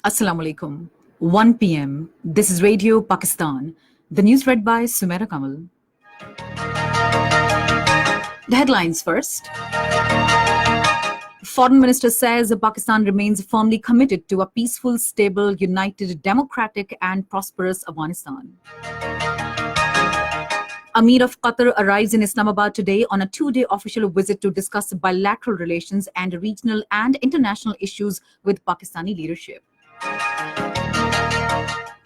Assalamu alaikum. 1 p.m. This is Radio Pakistan. The news read by Sumaira Kamal. The headlines first. Foreign Minister says Pakistan remains firmly committed to a peaceful, stable, united, democratic and prosperous Afghanistan. Amir of Qatar arrives in Islamabad today on a two-day official visit to discuss bilateral relations and regional and international issues with Pakistani leadership.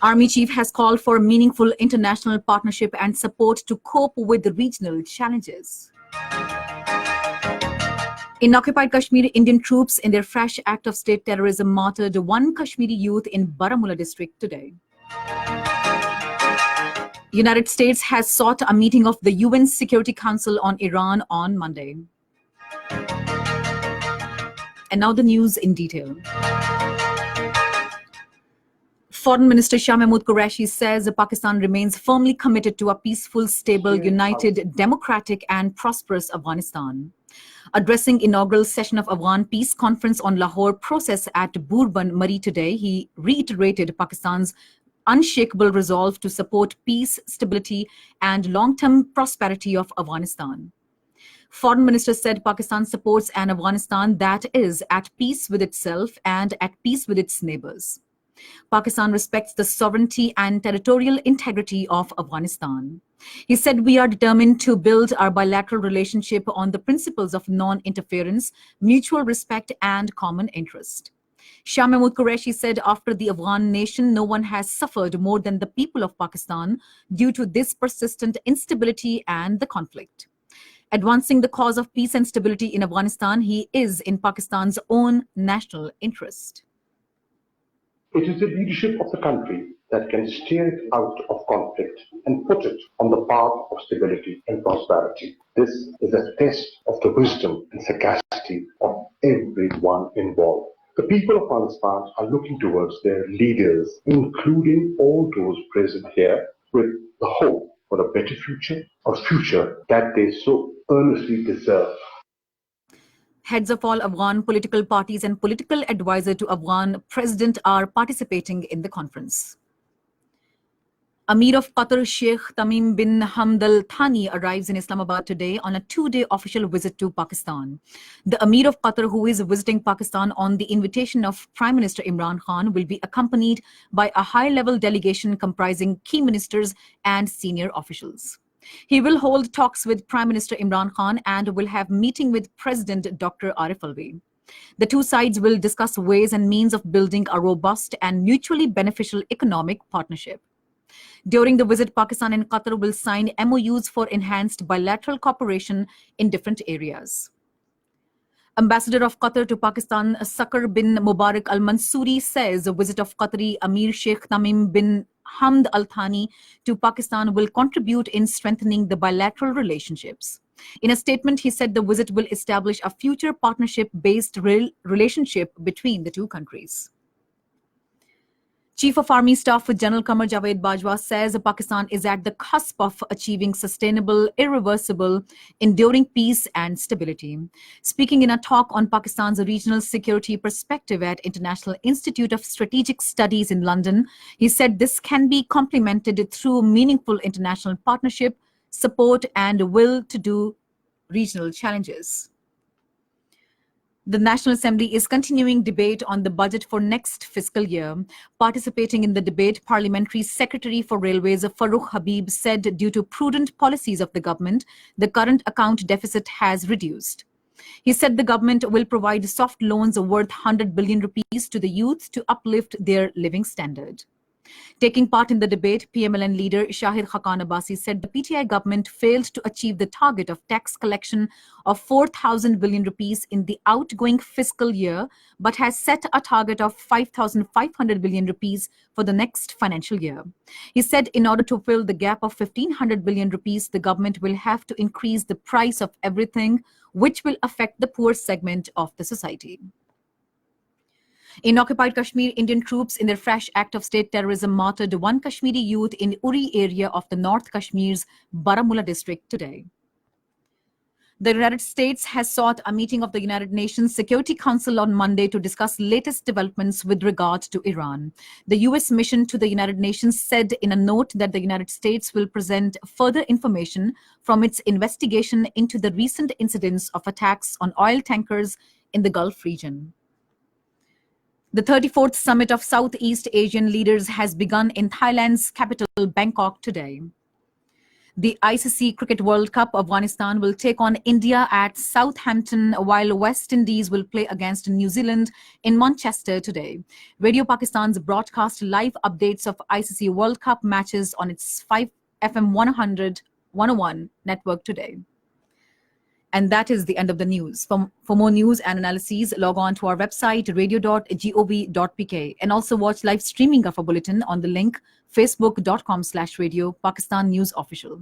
Army Chief has called for meaningful international partnership and support to cope with the regional challenges. In occupied Kashmir, Indian troops in their fresh act of state terrorism martyred one Kashmiri youth in Baramulla district today. United States has sought a meeting of the UN Security Council on Iran on Monday. And now the news in detail. Foreign Minister Shah Mahmood Qureshi says Pakistan remains firmly committed to a peaceful, stable, united, democratic and prosperous Afghanistan. Addressing inaugural session of Afghan Peace Conference on Lahore process at Bourbon Mari today, he reiterated Pakistan's unshakable resolve to support peace, stability and long-term prosperity of Afghanistan. Foreign Minister said Pakistan supports an Afghanistan that is at peace with itself and at peace with its neighbors. Pakistan respects the sovereignty and territorial integrity of Afghanistan. He said, "We are determined to build our bilateral relationship on the principles of non-interference, mutual respect, and common interest." Shah Mahmood Qureshi said, "After the Afghan nation, no one has suffered more than the people of Pakistan due to this persistent instability and the conflict. Advancing the cause of peace and stability in Afghanistan, he is in Pakistan's own national interest." It is the leadership of the country that can steer it out of conflict and put it on the path of stability and prosperity. This is a test of the wisdom and sagacity of everyone involved. The people of Afghanistan are looking towards their leaders, including all those present here, with the hope for a better future, a future that they so earnestly deserve. Heads of all Afghan political parties and political advisor to Afghan president are participating in the conference. Amir of Qatar Sheikh Tamim bin Hamd Al Thani arrives in Islamabad today on a two-day official visit to Pakistan. The Amir of Qatar, who is visiting Pakistan on the invitation of Prime Minister Imran Khan, will be accompanied by a high-level delegation comprising key ministers and senior officials. He will hold talks with Prime Minister Imran Khan and will have meeting with President Dr. Arif Alvi. The two sides will discuss ways and means of building a robust and mutually beneficial economic partnership. During the visit, Pakistan and Qatar will sign MOUs for enhanced bilateral cooperation in different areas. Ambassador of Qatar to Pakistan, Sakar bin Mubarak Al Mansouri, says the visit of Qatari Amir Sheikh Tamim bin Hamd Al Thani to Pakistan will contribute in strengthening the bilateral relationships. In a statement, he said the visit will establish a future partnership-based relationship between the two countries. Chief of Army Staff General Qamar Javed Bajwa says Pakistan is at the cusp of achieving sustainable, irreversible, enduring peace and stability. Speaking in a talk on Pakistan's regional security perspective at International Institute of Strategic Studies in London, he said this can be complemented through meaningful international partnership, support, and will to do regional challenges. The National Assembly is continuing debate on the budget for next fiscal year. Participating in the debate, Parliamentary Secretary for Railways Farooq Habib said due to prudent policies of the government, the current account deficit has reduced. He said the government will provide soft loans worth 100 billion rupees to the youth to uplift their living standard. Taking part in the debate, PMLN leader Shahid Khaqan Abbasi said the PTI government failed to achieve the target of tax collection of 4,000 billion rupees in the outgoing fiscal year, but has set a target of 5,500 billion rupees for the next financial year. He said in order to fill the gap of 1,500 billion rupees, the government will have to increase the price of everything, which will affect the poor segment of the society. In occupied Kashmir, Indian troops in their fresh act of state terrorism martyred one Kashmiri youth in Uri area of the North Kashmir's Baramulla district today. The United States has sought a meeting of the United Nations Security Council on Monday to discuss latest developments with regard to Iran. The U.S. mission to the United Nations said in a note that the United States will present further information from its investigation into the recent incidents of attacks on oil tankers in the Gulf region. The 34th Summit of Southeast Asian Leaders has begun in Thailand's capital, Bangkok, today. The ICC Cricket World Cup, Afghanistan will take on India at Southampton, while West Indies will play against New Zealand in Manchester today. Radio Pakistan's broadcast live updates of ICC World Cup matches on its 5 FM 101 network today. And that is the end of the news. For more news and analyses, log on to our website, radio.gov.pk, and also watch live streaming of our bulletin on the link facebook.com/radio Pakistan News Official.